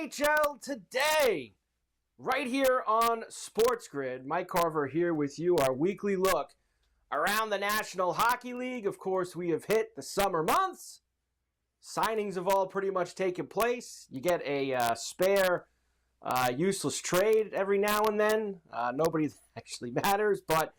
NHL Today, right here on SportsGrid. Mike Carver here with you, our weekly look around the National Hockey League. Of course, we have hit the summer months. Signings have all pretty much taken place. You get a spare, useless trade every now and then. Nobody actually matters, but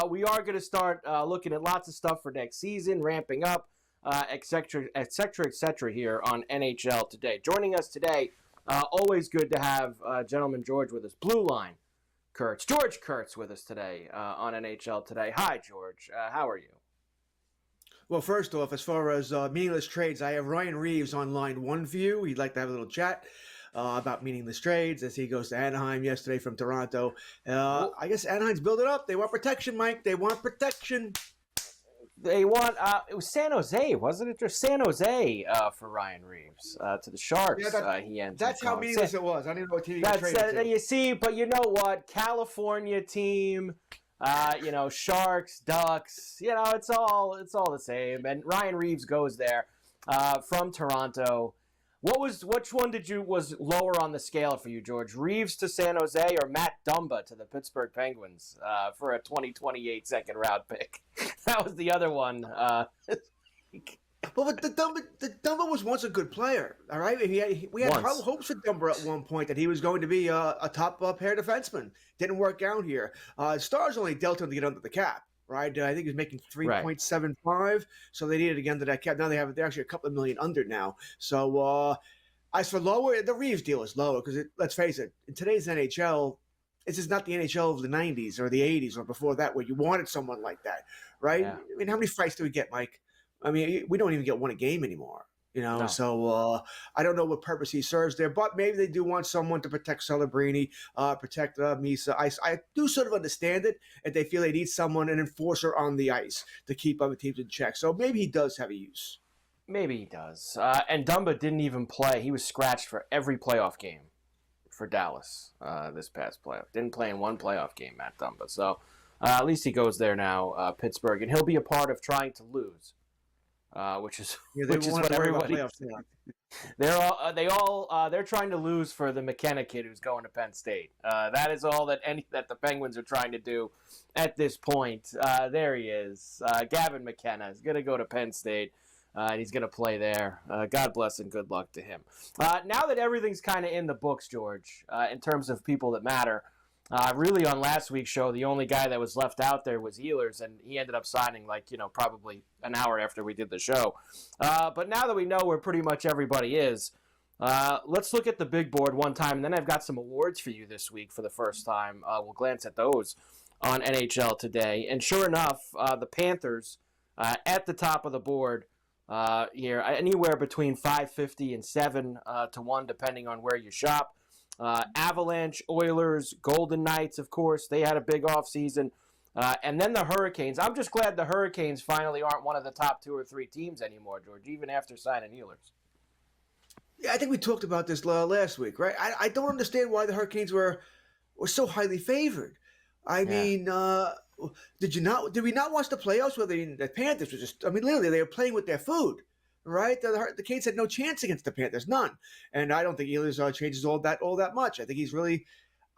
we are going to start looking at lots of stuff for next season, ramping up, etc., etc., etc. here on NHL Today. Joining us today, always good to have gentleman George with us. Blue Line Kurtz, George Kurtz with us today on NHL Today. Hi, George. How are you? Well, first off, as far as meaningless trades, I have Ryan Reeves on line one for you. He'd like to have a little chat about meaningless trades as he goes to Anaheim yesterday from Toronto. I guess Anaheim's building up. They want protection, Mike. They want protection. They want, it was San Jose, wasn't it? Just San Jose for Ryan Reeves to the Sharks. Yeah, that's how meaningless it was. I didn't know what team he got traded to. You see, but you know what? California team, Sharks, Ducks, it's all the same. And Ryan Reeves goes there from Toronto. Which one was lower on the scale for you, George? Reeves to San Jose or Matt Dumba to the Pittsburgh Penguins for a 2028 second round pick? That was the other one. Well, but the Dumba was once a good player, all right? We had hopes for Dumba at one point that he was going to be a top pair defenseman. Didn't work out here. Stars only dealt him to get under the cap. Right, I think he was making 3.75, so they needed to get under that cap. Now they're actually a couple of million under now. So as for lower, the Reeves deal is lower because let's face it, in today's NHL, this is not the NHL of the 90s or the 80s or before that where you wanted someone like that, right? Yeah. I mean, how many fights do we get, Mike? I mean, we don't even get one a game anymore. No. So I don't know what purpose he serves there, but maybe they do want someone to protect Celebrini, protect Misa. I do sort of understand it, and they feel they need someone, an enforcer on the ice to keep other teams in check. So maybe he does have a use. Maybe he does. And Dumba didn't even play. He was scratched for every playoff game for Dallas this past playoff. Didn't play in one playoff game, Matt Dumba. So at least he goes there now, Pittsburgh, and he'll be a part of trying to lose. Which is what everybody. They're trying to lose for the McKenna kid who's going to Penn State. That is all that the Penguins are trying to do at this point. There he is, Gavin McKenna is going to go to Penn State, and he's going to play there. God bless and good luck to him. Now that everything's kind of in the books, George, in terms of people that matter. Really, on last week's show, the only guy that was left out there was Ehlers, and he ended up signing probably an hour after we did the show. But now that we know where pretty much everybody is, let's look at the big board one time, and then I've got some awards for you this week for the first time. We'll glance at those on NHL Today. And sure enough, the Panthers at the top of the board here, anywhere between 550 and 7-1, depending on where you shop. Avalanche, Oilers, Golden Knights, of course, they had a big offseason. And then the Hurricanes. I'm just glad the Hurricanes finally aren't one of the top 2 or 3 teams anymore, George, even after signing Ehlers. Yeah, I think we talked about this last week, right? I don't understand why the Hurricanes were so highly favored. I mean, did we not watch the playoffs where the Panthers were just, literally, they were playing with their food. Right, the Canes had no chance against the Panthers, none, and I don't think Ehlers changes all that much. I think he's really,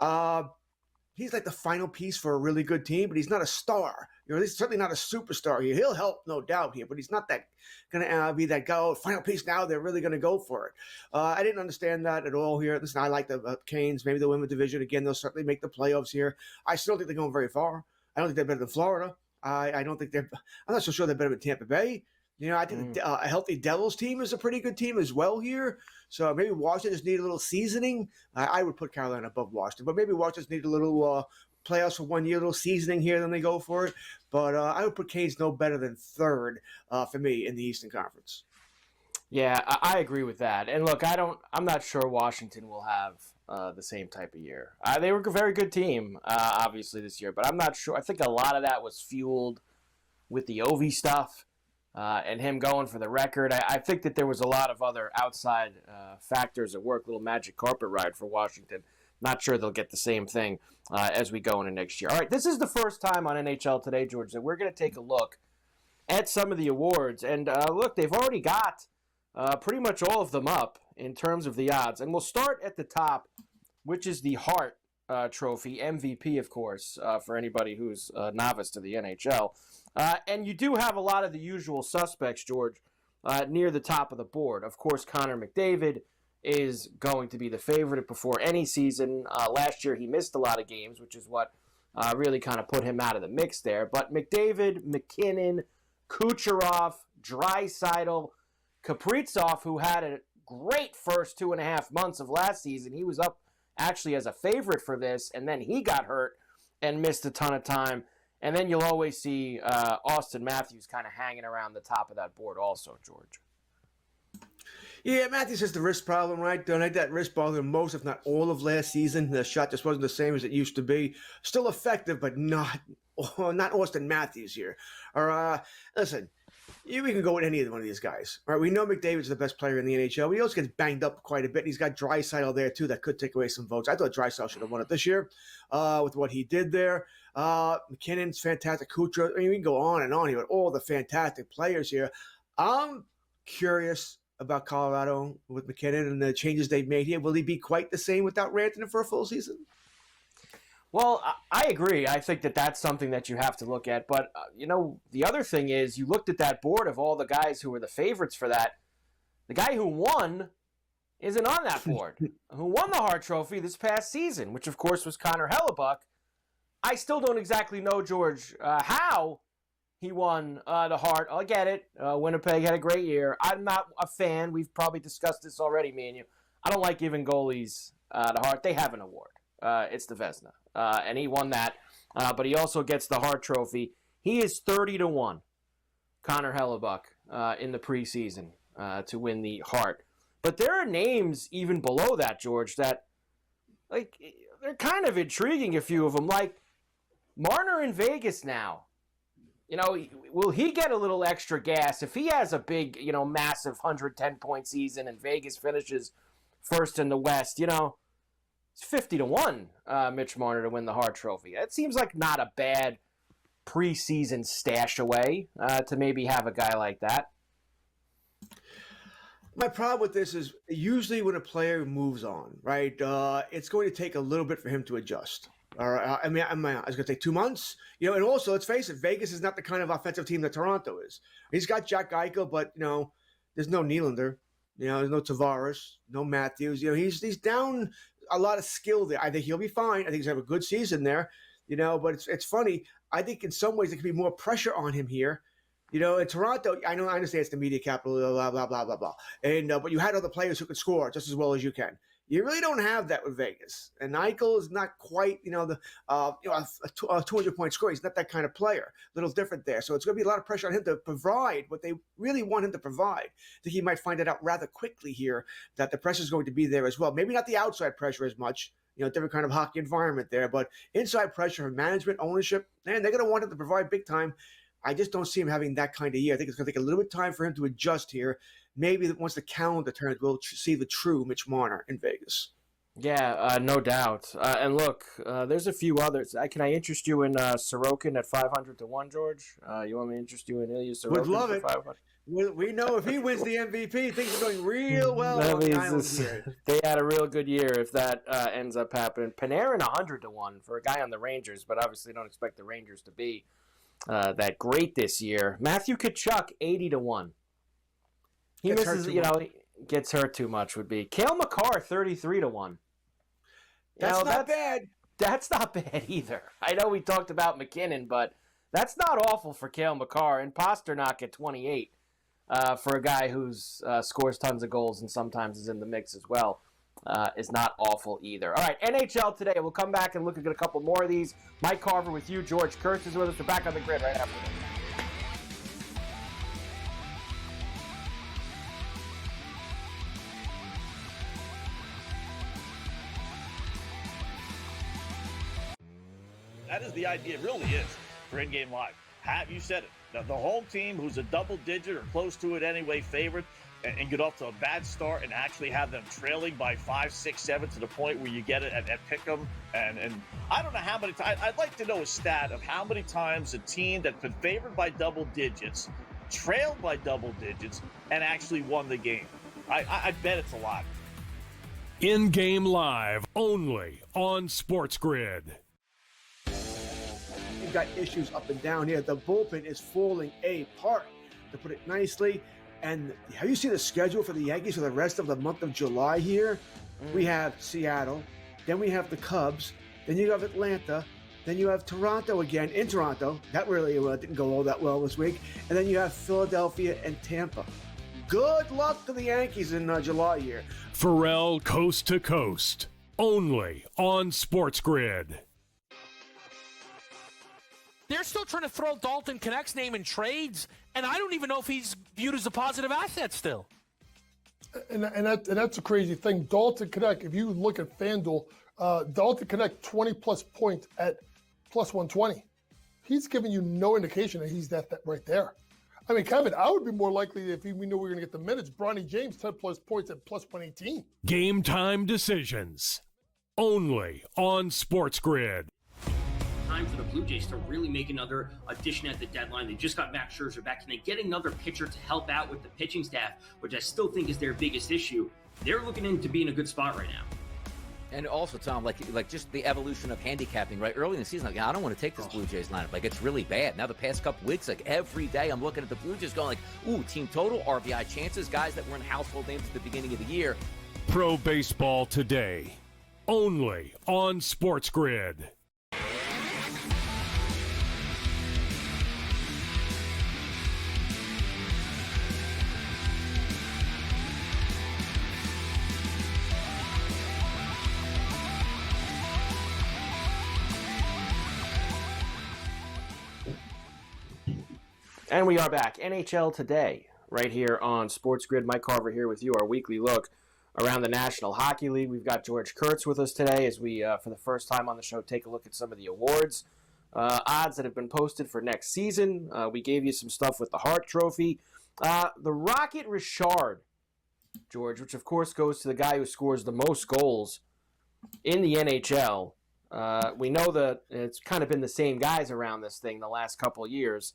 he's like the final piece for a really good team, but he's not a star. He's certainly not a superstar here. He'll help, no doubt here, but he's not that going to be that guy. Final piece now. They're really going to go for it. I didn't understand that at all here. Listen, I like the Canes. Maybe they'll win the division again. They'll certainly make the playoffs here. I still don't think they're going very far. I don't think they're better than Florida. I don't think I'm not so sure they're better than Tampa Bay. I think a healthy Devils team is a pretty good team as well here. So maybe Washington just need a little seasoning. I would put Carolina above Washington, but maybe Washington just need a little playoffs for 1 year, a little seasoning here, then they go for it. But I would put Canes no better than third for me in the Eastern Conference. Yeah, I agree with that. And look, I'm not sure Washington will have the same type of year. They were a very good team, obviously, this year, but I'm not sure. I think a lot of that was fueled with the Ovi stuff. And him going for the record. I think that there was a lot of other outside factors at work, little magic carpet ride for Washington. Not sure they'll get the same thing as we go into next year. All right, this is the first time on NHL Today, George, that we're going to take a look at some of the awards. And look, they've already got pretty much all of them up in terms of the odds. And we'll start at the top, which is the Hart Trophy, MVP, of course, for anybody who's a novice to the NHL. And you do have a lot of the usual suspects, George, near the top of the board. Of course, Connor McDavid is going to be the favorite before any season. Last year, he missed a lot of games, which is what really kind of put him out of the mix there. But McDavid, McKinnon, Kucherov, Draisaitl, Kaprizov, who had a great first 2.5 months of last season. He was up actually as a favorite for this, and then he got hurt and missed a ton of time. And then you'll always see Austin Matthews kind of hanging around the top of that board also, George. Yeah, Matthews has the wrist problem, right? That wrist bothered him most, if not all, of last season. The shot just wasn't the same as it used to be. Still effective, but not Austin Matthews here. Or listen, we can go with any one of these guys. All right, we know McDavid's the best player in the NHL, but he also gets banged up quite a bit. He's got Draisaitl there, too, that could take away some votes. I thought Draisaitl should have won it this year with what he did there. McKinnon's fantastic. Kucherov, I mean, we can go on and on here with all the fantastic players here. I'm curious about Colorado with McKinnon and the changes they've made here. Will he be quite the same without Rantanen for a full season? Well, I agree. I think that's something that you have to look at. But, the other thing is you looked at that board of all the guys who were the favorites for that. The guy who won isn't on that board. Who won the Hart Trophy this past season, which, of course, was Connor Hellebuck. I still don't exactly know, George, how he won the Hart. I get it. Winnipeg had a great year. I'm not a fan. We've probably discussed this already, me and you. I don't like giving goalies the Hart. They have an award. It's the Vezina. And he won that. But he also gets the Hart Trophy. He is 30-1, Connor Hellebuck, in the preseason to win the Hart. But there are names even below that, George, that, they're kind of intriguing, a few of them. Like Marner in Vegas now. Will he get a little extra gas if he has a big, massive 110-point season and Vegas finishes first in the West? It's 50-1, Mitch Marner to win the Hart Trophy. It seems like not a bad preseason stash away to maybe have a guy like that. My problem with this is usually when a player moves on, right, it's going to take a little bit for him to adjust. All right, I was going to take 2 months, and also, let's face it, Vegas is not the kind of offensive team that Toronto is. He's got Jack Eichel, but, there's no Nylander, there's no Tavares, no Matthews. He's down a lot of skill there. I think he'll be fine. I think he's going to have a good season there, but it's funny. I think in some ways there could be more pressure on him here. In Toronto, I understand it's the media capital, blah, blah, blah, blah, blah. And, but you had other players who could score just as well as you can. You really don't have that with Vegas. And Eichel is not quite, a 200-point scorer. He's not that kind of player. A little different there. So it's going to be a lot of pressure on him to provide what they really want him to provide. I think he might find it out rather quickly here that the pressure is going to be there as well. Maybe not the outside pressure as much, different kind of hockey environment there, but inside pressure from management, ownership, man, they're going to want him to provide big time. I just don't see him having that kind of year. I think it's going to take a little bit of time for him to adjust here. Maybe once the calendar turns, we'll see the true Mitch Marner in Vegas. Yeah, no doubt. And look, there's a few others. Can I interest you in Sorokin at 500-1, George? You want me to interest you in Ilya Sorokin? Would love it. We know if he wins the MVP, things are going real well on the island here. They had a real good year if that ends up happening. Panarin 100-1 for a guy on the Rangers, but obviously don't expect the Rangers to be that great this year. Matthew Tkachuk 80-1. He misses, gets hurt too much would be. Cale Makar 33-1. That's not bad. That's not bad either. I know we talked about McKinnon, but that's not awful for Cale Makar. And Pasternak at 28 for a guy who's scores tons of goals and sometimes is in the mix as well is not awful either. All right, NHL today. We'll come back and look at a couple more of these. Mike Carver with you. George Kurtz is with us. We're back on the grid right after this. That is the idea. It really is for In-Game Live. You said it. The home team, who's a double-digit or close to it anyway, favorite, and get off to a bad start and actually have them trailing by 5, 6, 7 to the point where you get it at Pick'em. And I don't know how many times. I'd like to know a stat of how many times a team that's been favored by double digits, trailed by double digits, and actually won the game. I bet it's a lot. In-game live only on SportsGrid. You've got issues up and down here. The bullpen is falling apart, to put it nicely. And have you seen the schedule for the Yankees for the rest of the month of July here? We have Seattle, then we have the Cubs, then you have Atlanta, then you have Toronto again in Toronto. That really didn't go all that well this week. And then you have Philadelphia and Tampa. Good luck to the Yankees in July here. Pharrell Coast to Coast, only on SportsGrid. They're still trying to throw Dalton Knecht's name in trades, and I don't even know if he's viewed as a positive asset still. And that's a crazy thing. Dalton Knecht, if you look at FanDuel, Dalton Knecht 20-plus points at plus 120. He's giving you no indication that he's that right there. I mean, Kevin, I would be more likely if we knew we were going to get the minutes. Bronny James, 10-plus points at plus 118. Game time decisions, only on SportsGrid. Time for the Blue Jays to really make another addition at the deadline. They just got Max Scherzer back. Can they get another pitcher to help out with the pitching staff, which I still think is their biggest issue? They're looking to be in a good spot right now. And also, Tom, like just the evolution of handicapping, right? Early in the season, like, I don't want to take this Blue Jays lineup. Like, it's really bad. Now, the past couple weeks, like, every day I'm looking at the Blue Jays going like, ooh, team total, RBI chances, guys that weren't household names at the beginning of the year. Pro Baseball Today, only on SportsGrid. And we are back. NHL Today, right here on SportsGrid. Mike Carver here with you, our weekly look around the National Hockey League. We've got George Kurtz with us today as we, for the first time on the show, take a look at some of the awards, odds that have been posted for next season. We gave you some stuff with the Hart Trophy. The Rocket Richard, George, which of course goes to the guy who scores the most goals in the NHL. We know that it's kind of been the same guys around this thing the last couple of years.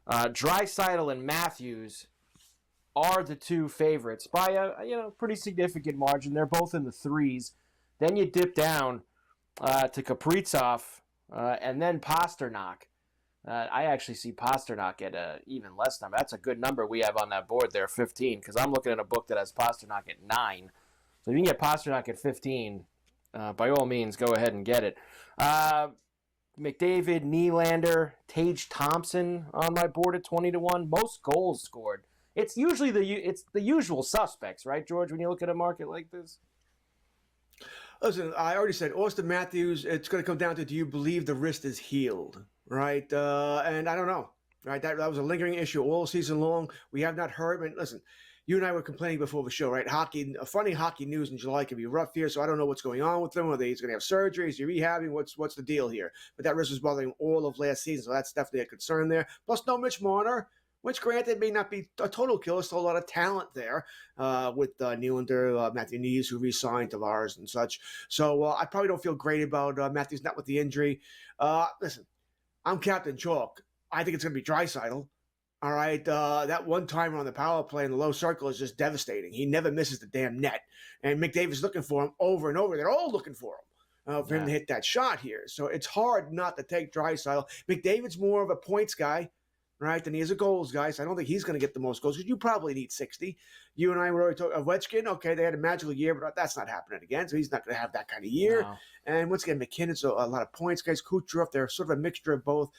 Draisaitl and Matthews are the two favorites by a pretty significant margin. They're both in the threes. Then you dip down to Kaprizov and then Pasternak. I actually see Pasternak at an even less number. That's a good number we have on that board there, 15, because I'm looking at a book that has Pasternak at 9. So if you can get Pasternak at 15, by all means, go ahead and get it. McDavid, Nylander, Tage Thompson on my board at 20-1. Most goals scored. It's usually the usual suspects, right, George, when you look at a market like this? Listen, I already said Austin Matthews, it's going to come down to, do you believe the wrist is healed, right? And I don't know, right? That was a lingering issue all season long. We have not heard. I mean, listen, you and I were complaining before the show, right? Funny hockey news in July can be rough here, so I don't know what's going on with him. Whether he's going to have surgery, is he rehabbing? What's the deal here? But that wrist was bothering him all of last season, so that's definitely a concern there. Plus, no Mitch Marner, which granted may not be a total killer, still a lot of talent there with Nylander, Matthew Knees, who re-signed Tavares and such. So I probably don't feel great about Matthews, not with the injury. Listen, I'm Captain Chalk. I think it's going to be Draisaitl. All right, that one-timer on the power play in the low circle is just devastating. He never misses the damn net. And McDavid's looking for him over and over. They're all looking for him, for him to hit that shot here. So it's hard not to take Draisaitl. McDavid's more of a points guy, right, than he is a goals guy. So I don't think he's going to get the most goals because you probably need 60. You and I were already talking of Ovechkin. Okay, they had a magical year, but that's not happening again. So he's not going to have that kind of year. No. And once again, McKinnon's a lot of points guys. Kucherov, they're sort of a mixture of both.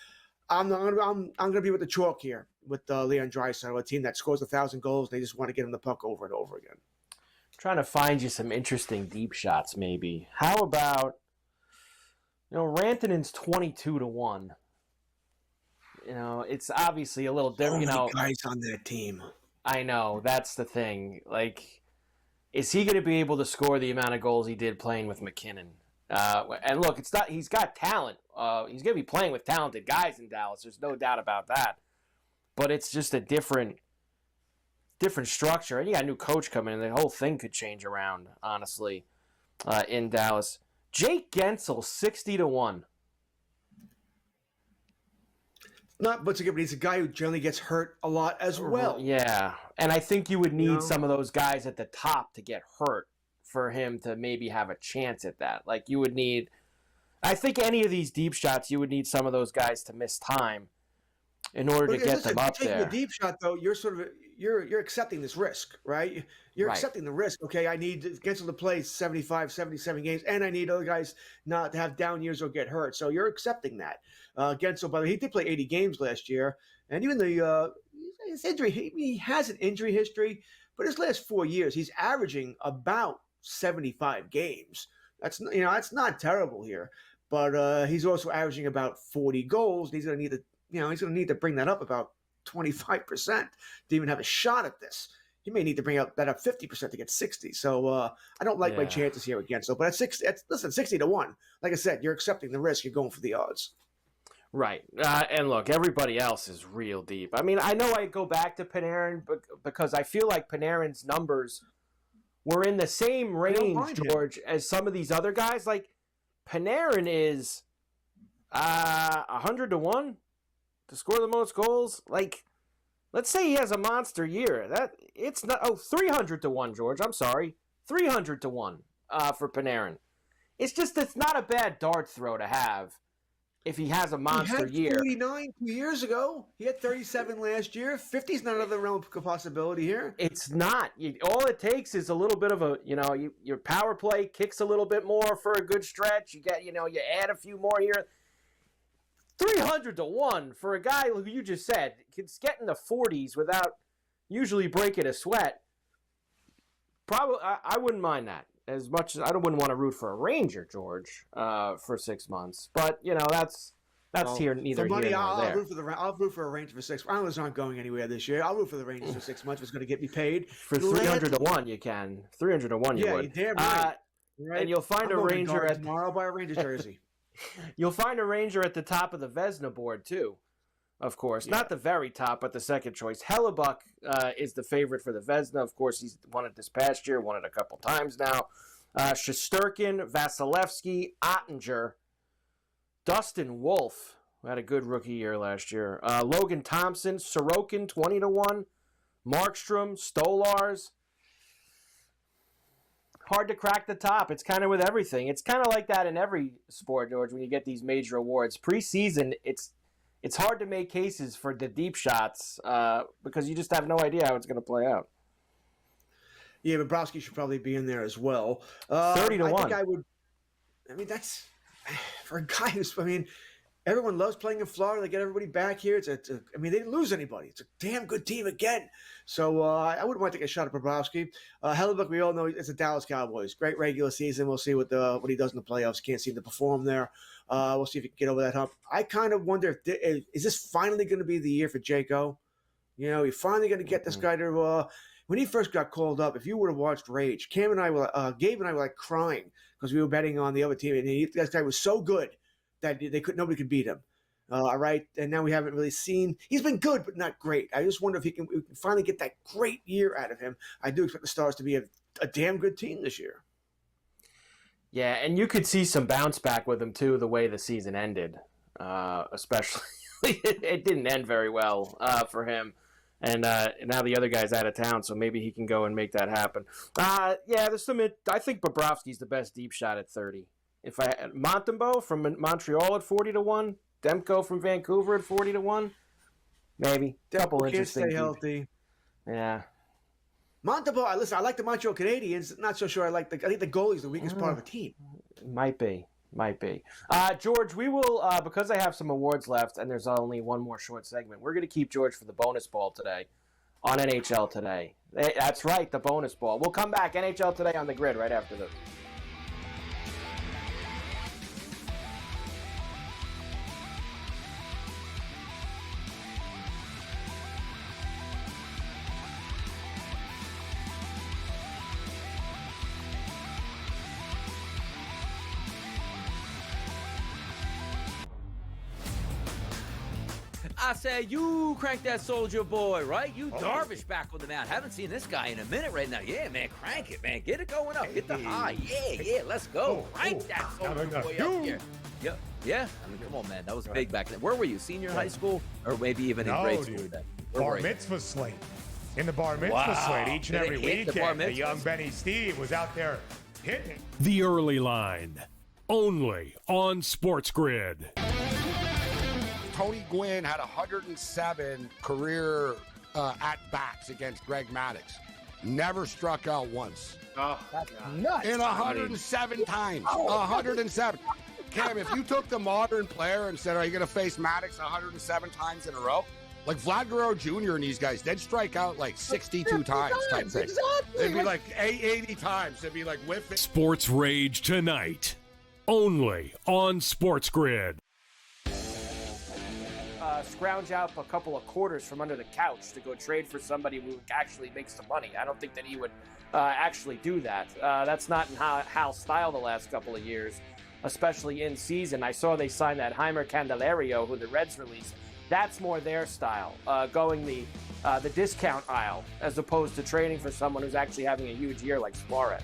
I'm going to be with the chalk here with Leon Draisaitl, a team that scores 1,000 goals. They just want to get him the puck over and over again. Trying to find you some interesting deep shots, maybe. How about, Rantanen's 22-1. It's obviously a little different. So many guys on that team. I know, that's the thing. Like, is he going to be able to score the amount of goals he did playing with McKinnon? And look, it's not. He's got talent. He's going to be playing with talented guys in Dallas. There's no doubt about that. But it's just a different structure. And you got a new coach coming in. The whole thing could change around, honestly, in Dallas. Jake Gensel, 60-1. Not Buttigieg, but he's a guy who generally gets hurt a lot as well. Yeah, and I think you would need some of those guys at the top to get hurt for him to maybe have a chance at that. Like you would need, I think any of these deep shots, you would need some of those guys to miss time in order to get them up there. Taking a deep shot, though, you're accepting this risk, right? You're accepting the risk. Okay, I need Gensel to play 75, 77 games, and I need other guys not to have down years or get hurt. So you're accepting that. Gensel, by the way, he did play 80 games last year, and even his injury, he has an injury history, but his last 4 years, he's averaging about 75 games. That's not terrible here, but he's also averaging about 40 goals. And he's going to need to bring that up about 25% to even have a shot at this. He may need to bring that up 50% to get 60. So I don't like my chances here again. So, but at 60-1, like I said, you're accepting the risk. You're going for the odds. Right. And look, everybody else is real deep. I mean, I know I go back to Panarin because I feel like Panarin's numbers were in the same range, George, as some of these other guys. Like Panarin is 100-1 to score the most goals. Like, let's say he has a monster year. It's not 300-1, George. I'm sorry, 300-1 for Panarin. It's not a bad dart throw to have if he has a monster year. He had 49 2 years ago. He had 37 last year. 50 is not another realm of possibility here. It's not. All it takes is a little bit of your power play kicks a little bit more for a good stretch. You get, you add a few more here. 300-1 for a guy who you just said can get in the 40s without usually breaking a sweat. Probably, I wouldn't mind that as much as I wouldn't want to root for a Ranger, George, for 6 months. But that's neither here nor there. I'll root for a Ranger for 6 months. Islanders aren't going anywhere this year. I'll root for the Rangers for 6 months. It's going to get me paid for 300-1. You can 300-1. You would. Yeah, damn right. And you'll find a Ranger tomorrow. I'll buy a Rangers jersey. You'll find a Ranger at the top of the Vezina board, too, of course. Yeah. Not the very top, but the second choice. Hellebuck is the favorite for the Vezina. Of course, he's won it this past year, won it a couple times now. Shesterkin, Vasilevsky, Ottinger, Dustin Wolf, who had a good rookie year last year. Logan Thompson, Sorokin, 20-1. Markstrom, Stolars. Hard to crack the top. It's kind of with everything. It's kind of like that in every sport, George, when you get these major awards. Preseason, it's hard to make cases for the deep shots because you just have no idea how it's going to play out. Yeah, Bobrovsky should probably be in there as well. 30-1. I think I would. I mean, that's for a guy who's. I mean, everyone loves playing in Florida. They get everybody back here. I mean, they didn't lose anybody. It's a damn good team again. So I wouldn't want to take a shot at Bobrovsky. Hellebuck, we all know it's a Dallas Cowboys. Great regular season. We'll see what he does in the playoffs. Can't seem to perform there. We'll see if he can get over that hump. I kind of wonder is this finally going to be the year for Jaco? You're finally going to get this guy to. When he first got called up, if you would have watched Rage, Gabe and I were like crying because we were betting on the other team, and this guy was so good that nobody could beat him. All right, and now we haven't really seen. He's been good, but not great. I just wonder if we can finally get that great year out of him. I do expect the Stars to be a damn good team this year. Yeah, and you could see some bounce back with him too. The way the season ended, especially it didn't end very well for him. And now the other guy's out of town, so maybe he can go and make that happen. Yeah, there's some. I think Bobrovsky's the best deep shot at 30. If I had Montembeault from Montreal at 40-1, Demko from Vancouver at 40-1, maybe. Couple interesting. Can't stay healthy. Yeah. Montembeault. Listen, I like the Montreal Canadiens. Not so sure. I think the goalie's the weakest part of the team. Might be. George, we will, because I have some awards left and there's only one more short segment, we're going to keep George for the bonus ball today on NHL Today. That's right, the bonus ball. We'll come back, NHL Today on the Grid right after this. I say, you crank that soldier boy, right? You Darvish back on the mound. Haven't seen this guy in a minute right now. Yeah, man, crank it, man. Get it going up. Get the high. Yeah, let's go. Crank that soldier boy up here. Yep. Yeah, I mean, come on, man. That was big back then. Where were you? Senior high school? Or maybe even in grade school then? Bar mitzvah slate. In the bar mitzvah slate, each and every weekend, the young Benny Steve was out there hitting. The Early Line, only on SportsGrid. Tony Gwynn had 107 career at-bats against Greg Maddux. Never struck out once. Oh, that's nuts. In 107 times. 107. Cam, if you took the modern player and said, are you going to face Maddux 107 times in a row? Like Vlad Guerrero Jr. and these guys, they'd strike out like 62 times type thing. Exactly. It'd be like 80 times. It'd be like whiffing. Sports Rage tonight, only on SportsGrid. Scrounge out a couple of quarters from under the couch to go trade for somebody who actually makes some money. I don't think that he would actually do that. That's not in Hal's style the last couple of years, especially in season. I saw they signed that Heimer Candelario, who the Reds released. That's more their style, going the discount aisle as opposed to trading for someone who's actually having a huge year like Suarez.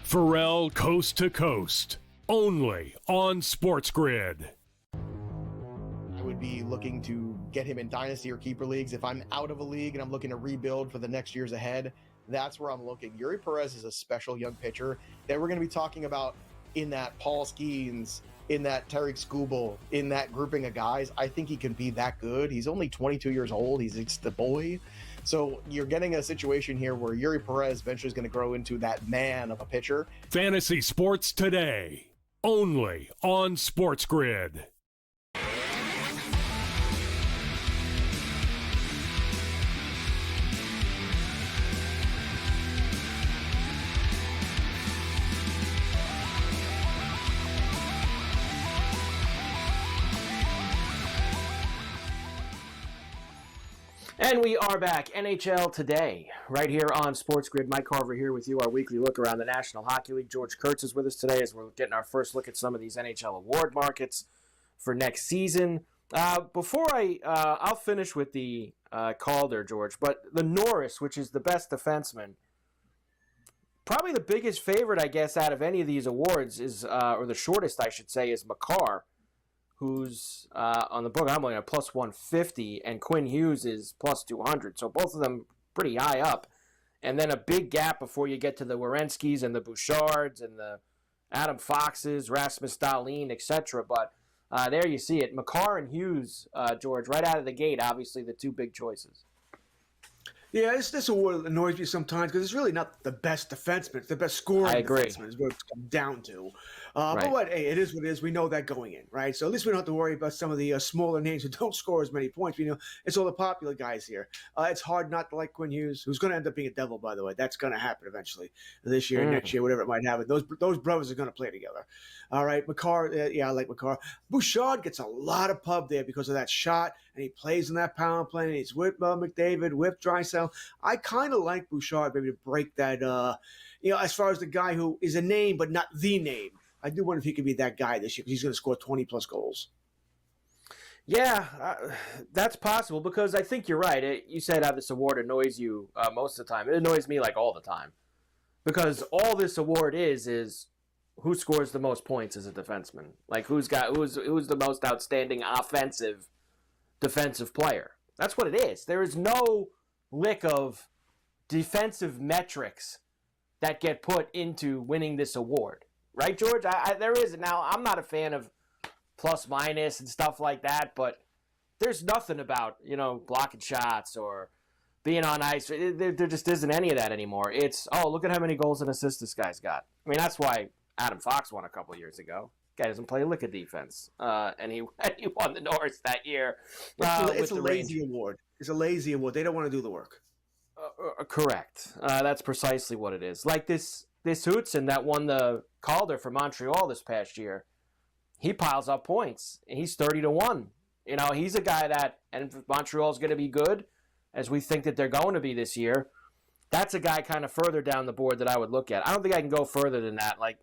Pharrell Coast to Coast, only on SportsGrid. I would be looking to get him in dynasty or keeper leagues. If I'm out of a league and I'm looking to rebuild for the next years ahead, that's where I'm looking. Yuri Perez is a special young pitcher that we're going to be talking about in that Paul Skeens, in that Tariq Skubal, in that grouping of guys. I think he can be that good. He's only 22 years old. He's the boy. So you're getting a situation here where Yuri Perez eventually is going to grow into that man of a pitcher. Fantasy Sports Today, only on SportsGrid. And we are back. NHL Today, right here on SportsGrid. Mike Carver here with you, our weekly look around the National Hockey League. George Kurtz is with us today as we're getting our first look at some of these NHL award markets for next season. Before I'll finish with the Calder, George, but the Norris, which is the best defenseman, probably the biggest favorite, I guess, out of any of these awards is, or the shortest, I should say, is Makar, who's on the book I'm looking at plus 150, and Quinn Hughes is plus 200. So both of them pretty high up. And then a big gap before you get to the Werenskis and the Bouchards and the Adam Foxes, Rasmus Dahlin, etc. But there you see it. Makar and Hughes, George, right out of the gate, obviously the two big choices. Yeah, this award annoys me sometimes because it's really not the best defenseman. It's the best scoring defenseman is what it's come down to. But hey, it is what it is. We know that going in, right? So at least we don't have to worry about some of the smaller names who don't score as many points. You know, it's all the popular guys here. It's hard not to like Quinn Hughes, who's going to end up being a Devil, by the way. That's going to happen eventually this year, next year, whatever it might happen. Those brothers are going to play together. All right, Makar, yeah, I like Makar. Bouchard gets a lot of pub there because of that shot, and he plays in that power play, and he's with McDavid, with Drysdale. I kind of like Bouchard maybe to break that, as far as the guy who is a name but not the name. I do wonder if he could be that guy this year because he's going to score 20-plus goals. Yeah, that's possible because I think you're right. You said how this award annoys you most of the time. It annoys me like all the time because all this award is who scores the most points as a defenseman. Like who's the most outstanding offensive defensive player. That's what it is. There is no lick of defensive metrics that get put into winning this award. Right, George? There is. Now, I'm not a fan of plus minus and stuff like that, but there's nothing about, blocking shots or being on ice. There just isn't any of that anymore. It's, look at how many goals and assists this guy's got. I mean, that's why Adam Fox won a couple years ago. Guy doesn't play a lick of defense, and he won the Norris that year. It's a lazy award. It's a lazy award. They don't want to do the work. Correct. That's precisely what it is. Like this Hutson that won the Calder for Montreal this past year, he piles up points. He's 30-1. He's a guy that, and if Montreal's going to be good, as we think that they're going to be this year, that's a guy kind of further down the board that I would look at. I don't think I can go further than that. Like,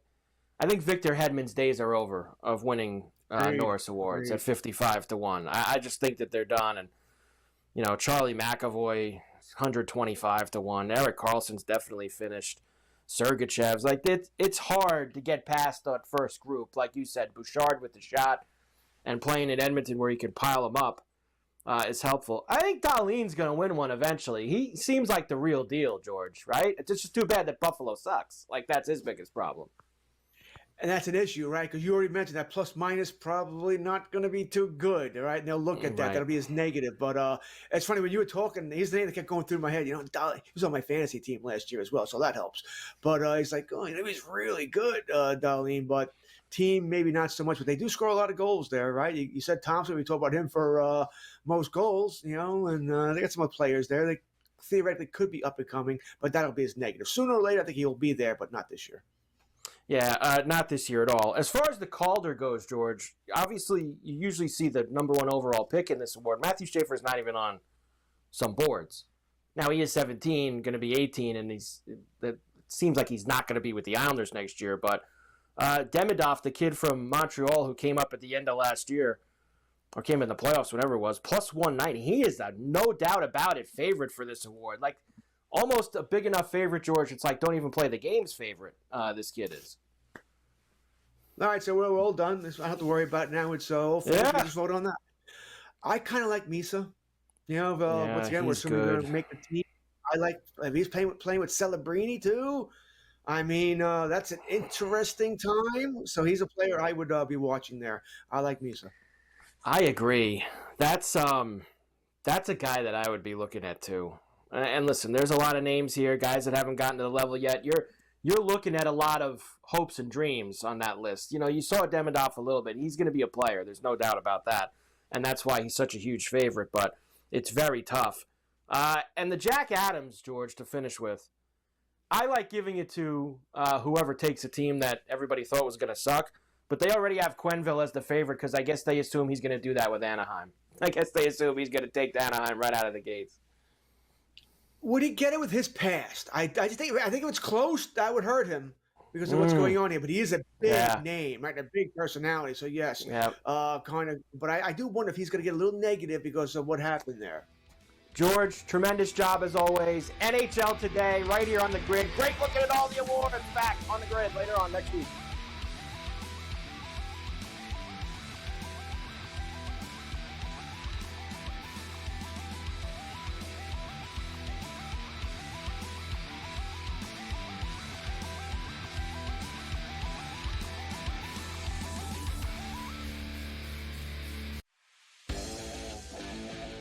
I think Victor Hedman's days are over of winning Norris Awards at 55-1. I just think that they're done. And, Charlie McAvoy, 125-1. Erik Karlsson's definitely finished. Sergachev's it's hard to get past that first group. Like you said, Bouchard with the shot, and playing in Edmonton where he can pile them up is helpful. I think Dahlin's going to win one eventually. He seems like the real deal, George, right? It's just too bad that Buffalo sucks. Like, that's his biggest problem. And that's an issue, right? Because you already mentioned that plus minus probably not going to be too good, right? And they'll look at that. Right. That'll be his negative. But it's funny when you were talking, he's the name that kept going through my head. He was on my fantasy team last year as well, so that helps. But he's like, he's really good, Dahlin. But team, maybe not so much. But they do score a lot of goals there, right? You said Thompson. We talked about him for most goals, and they got some other players there. They theoretically could be up and coming, but that'll be his negative. Sooner or later, I think he'll be there, but not this year. Yeah, not this year at all. As far as the Calder goes, George, obviously you usually see the number one overall pick in this award. Matthew Schaefer is not even on some boards. Now, he is 17, going to be 18, and it seems like he's not going to be with the Islanders next year. But Demidov, the kid from Montreal who came up at the end of last year, or came in the playoffs, whatever it was, plus 190. He is a no doubt about it favorite for this award. Like, almost a big enough favorite, George. It's like don't even play the game's favorite. This kid is. All right, so we're all done. I don't have to worry about it now. It's we just vote on that. I kind of like Misa. Once again, we're assuming we're going to make the team. I like if he's playing with Celebrini too. I mean, that's an interesting time. So he's a player I would be watching there. I like Misa. I agree. That's a guy that I would be looking at too. And listen, there's a lot of names here, guys that haven't gotten to the level yet. You're looking at a lot of hopes and dreams on that list. You saw Demidov a little bit. He's going to be a player. There's no doubt about that. And that's why he's such a huge favorite, but it's very tough. And the Jack Adams, George, to finish with, I like giving it to whoever takes a team that everybody thought was going to suck, but they already have Quenneville as the favorite because I guess they assume he's going to do that with Anaheim. I guess they assume he's going to take Anaheim right out of the gates. Would he get it with his past? I think if it's close, that would hurt him because of what's going on here. But he is a big name, right? A big personality. So yes, kind of. But I do wonder if he's going to get a little negative because of what happened there. George, tremendous job as always. NHL Today, right here on the grid. Great looking at all the awards back on the grid later on next week.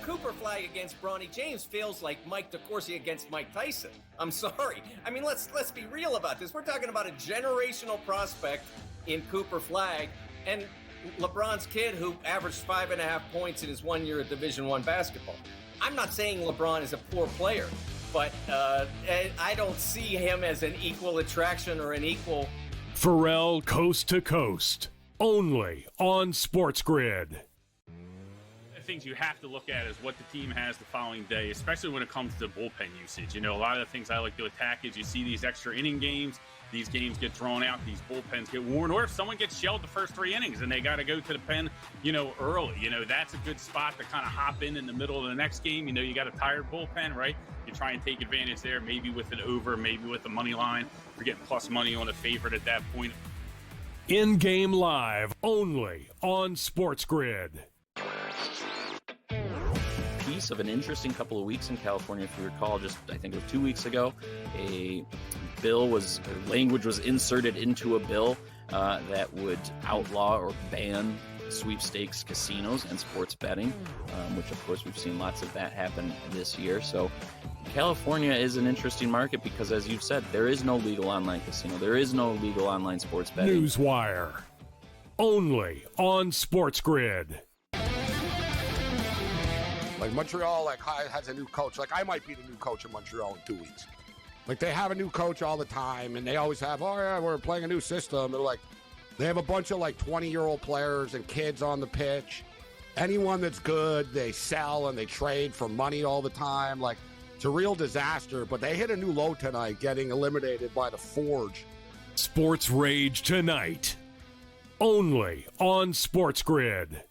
Cooper flag against Bronny James feels like Mike DeCourcy against Mike Tyson. I'm sorry. I mean, let's be real about this. We're talking about a generational prospect in Cooper Flag and LeBron's kid who averaged 5.5 points in his 1 year of Division I basketball. I'm not saying LeBron is a poor player, but I don't see him as an equal attraction or an equal. Pharrell Coast to Coast, only on SportsGrid. Things you have to look at is what the team has the following day, especially when it comes to bullpen usage. A lot of the things I like to attack is you see these extra inning games, these games get drawn out, these bullpens get worn, or if someone gets shelled the first 3 innings and they got to go to the pen, early, that's a good spot to kind of hop in the middle of the next game. You got a tired bullpen, right? You try and take advantage there, maybe with an over, maybe with a money line. You're getting plus money on a favorite at that point. In-game live, only on SportsGrid. Piece of an interesting couple of weeks in California. If you recall, just I think it was 2 weeks ago, language was inserted into a bill that would outlaw or ban sweepstakes casinos and sports betting, which of course we've seen lots of that happen this year. So California is an interesting market because, as you've said, there is no legal online casino. There is no legal online sports betting. Newswire, only on SportsGrid. Like Montreal, has a new coach. Like I might be the new coach of Montreal in 2 weeks. Like they have a new coach all the time, and they always have, we're playing a new system. They're like, they have a bunch of 20-year-old players and kids on the pitch. Anyone that's good, they sell and they trade for money all the time. Like it's a real disaster. But they hit a new low tonight, getting eliminated by the Forge. Sports Rage tonight, only on SportsGrid.